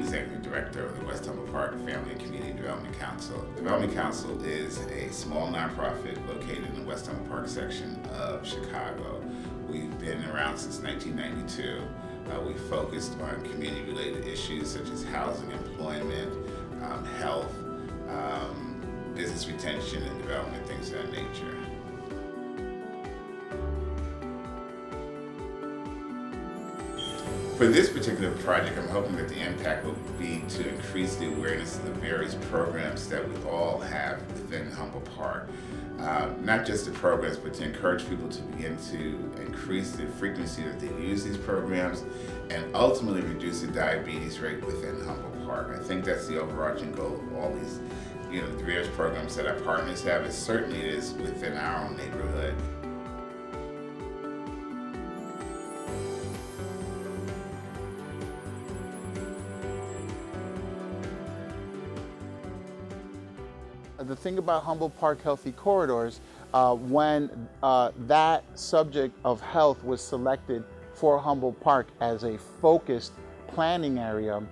Executive Director of the West Humboldt Park Family and Community Development Council. The Development Council is a small nonprofit located in the West Humboldt Park section of Chicago. We've been around since 1992. We focused on community-related issues such as housing, employment, health, business retention and development, things of that nature. For this particular project, I'm hoping that the impact will be to increase the awareness of the various programs that we all have within Humboldt Park. Not just the programs, but to encourage people to begin to increase the frequency that they use these programs and ultimately reduce the diabetes rate within Humboldt Park. I think that's the overarching goal of all these, the various programs that our partners have. It certainly is within our own neighborhood. The thing about Humboldt Park Healthy Corridors, when that subject of health was selected for Humboldt Park as a focused planning area,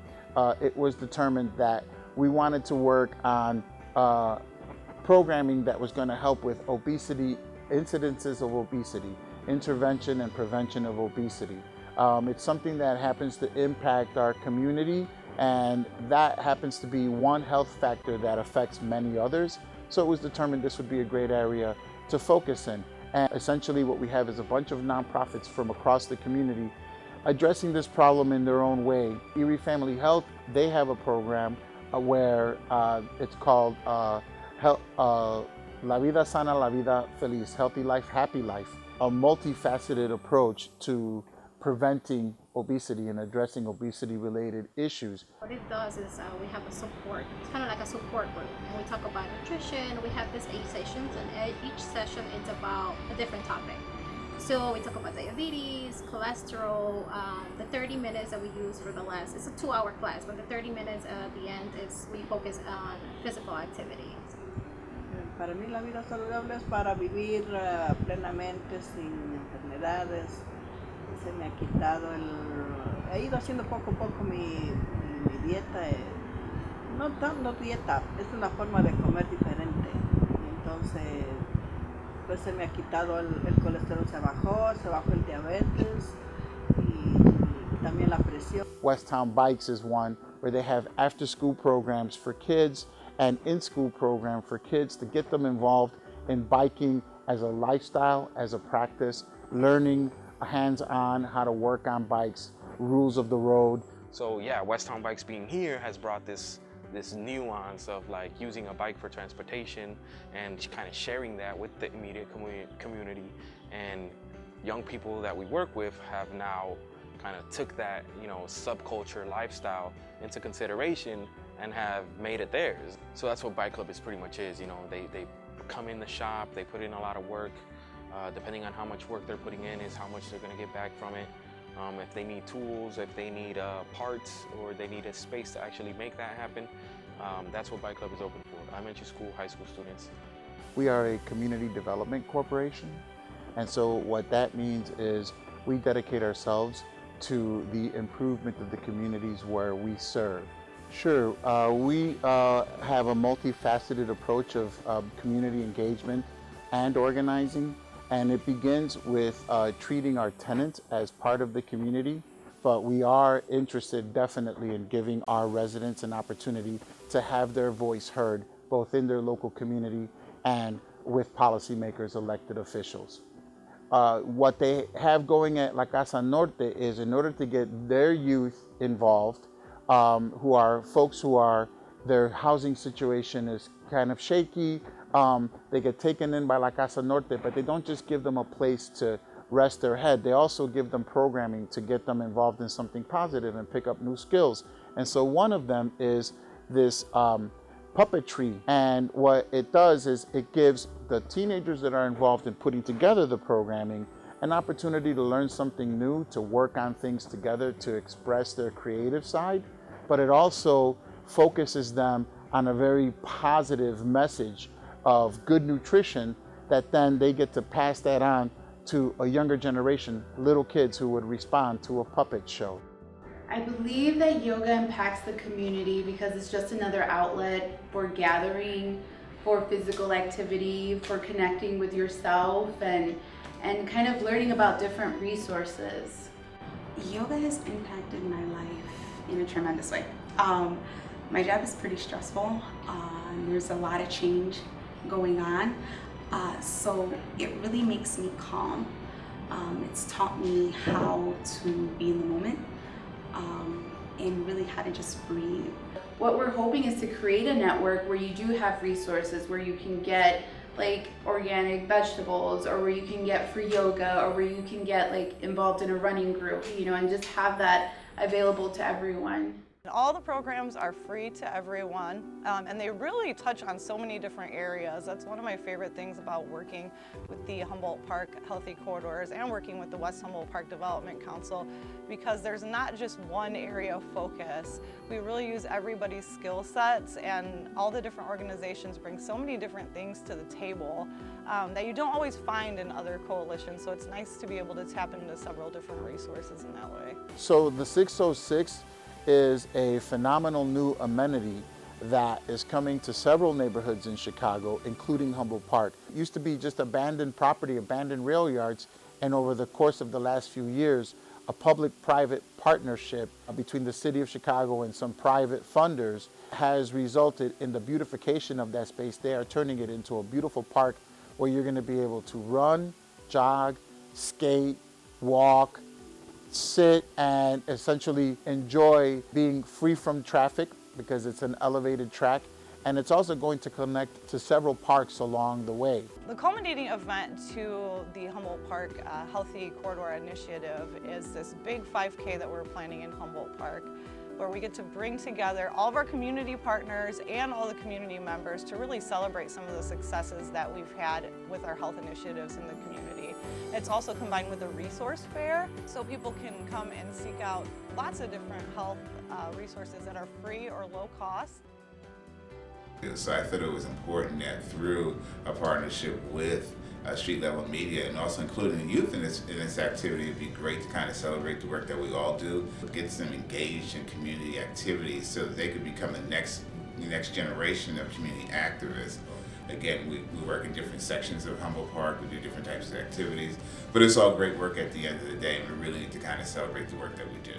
it was determined that we wanted to work on programming that was going to help with obesity, incidences of obesity, intervention and prevention of obesity. It's something that happens to impact our community, and that happens to be one health factor that affects many others. So it was determined this would be a great area to focus in. And essentially what we have is a bunch of nonprofits from across the community addressing this problem in their own way. Erie Family Health, they have a program where it's called La Vida Sana, La Vida Feliz, Healthy Life, Happy Life, a multifaceted approach to preventing obesity and addressing obesity-related issues. What it does is we have a support. It's kind of like a support group, and we talk about nutrition. We have these 8 sessions, and each session is about a different topic. So we talk about diabetes, cholesterol. The 30 minutes that we use for the last, it's a 2-hour class, but the 30 minutes at the end is we focus on physical activity. Para mí la vida saludable es para vivir plenamente, sin enfermedades. Se me ha quitado he ido haciendo poco a poco mi dieta, no dieta, es una forma de comer diferente. Entonces, pues se me ha quitado el colesterol, se bajó el diabetes y también la presión. West Town Bikes is one where they have after-school programs for kids and in-school program for kids to get them involved in biking as a lifestyle, as a practice, learning hands-on how to work on bikes, rules of the road. So yeah, West Town Bikes being here has brought this nuance of like using a bike for transportation and kind of sharing that with the immediate community. And young people that we work with have now kind of took that, subculture lifestyle into consideration and have made it theirs. So that's what Bike Club is pretty much is. They come in the shop, they put in a lot of work. Depending on how much work they're putting in is how much they're going to get back from it. If they need tools, if they need parts, or they need a space to actually make that happen, that's what Bike Club is open for. Elementary school, high school students. We are a community development corporation, and so what that means is we dedicate ourselves to the improvement of the communities where we serve. Sure, we have a multifaceted approach of community engagement and organizing. And it begins with treating our tenants as part of the community, but we are interested definitely in giving our residents an opportunity to have their voice heard, both in their local community and with policymakers, elected officials. What they have going at La Casa Norte is, in order to get their youth involved, who are folks their housing situation is kind of shaky, they get taken in by La Casa Norte, but they don't just give them a place to rest their head. They also give them programming to get them involved in something positive and pick up new skills. And so one of them is this puppetry. And what it does is it gives the teenagers that are involved in putting together the programming an opportunity to learn something new, to work on things together, to express their creative side. But it also focuses them on a very positive message of good nutrition that then they get to pass that on to a younger generation, little kids who would respond to a puppet show. I believe that yoga impacts the community because it's just another outlet for gathering, for physical activity, for connecting with yourself and kind of learning about different resources. Yoga has impacted my life in a tremendous way. My job is pretty stressful. There's a lot of change going on. So it really makes me calm. It's taught me how to be in the moment and really how to just breathe. What we're hoping is to create a network where you do have resources, where you can get like organic vegetables, or where you can get free yoga, or where you can get like involved in a running group, you know, and just have that available to everyone. All the programs are free to everyone, and they really touch on so many different areas. That's one of my favorite things about working with the Humboldt Park Healthy Corridors and working with the West Humboldt Park Development Council, because there's not just one area of focus. We really use everybody's skill sets, and all the different organizations bring so many different things to the table that you don't always find in other coalitions. So it's nice to be able to tap into several different resources in that way. So the 606 is a phenomenal new amenity that is coming to several neighborhoods in Chicago, including Humboldt Park. It used to be just abandoned property, abandoned rail yards, and over the course of the last few years, a public-private partnership between the city of Chicago and some private funders has resulted in the beautification of that space. They are turning it into a beautiful park where you're going to be able to run, jog, skate, walk, sit, and essentially enjoy being free from traffic because it's an elevated track, and it's also going to connect to several parks along the way. The culminating event to the Humboldt Park Healthy Corridor Initiative is this big 5K that we're planning in Humboldt Park, where we get to bring together all of our community partners and all the community members to really celebrate some of the successes that we've had with our health initiatives in the community. It's also combined with a resource fair, so people can come and seek out lots of different health resources that are free or low cost. So I thought it was important that through a partnership with street level media and also including the youth in this activity, it'd be great to kind of celebrate the work that we all do, get them engaged in community activities so that they could become the next generation of community activists. Again, we work in different sections of Humboldt Park, we do different types of activities, but it's all great work at the end of the day, and we really need to kind of celebrate the work that we do.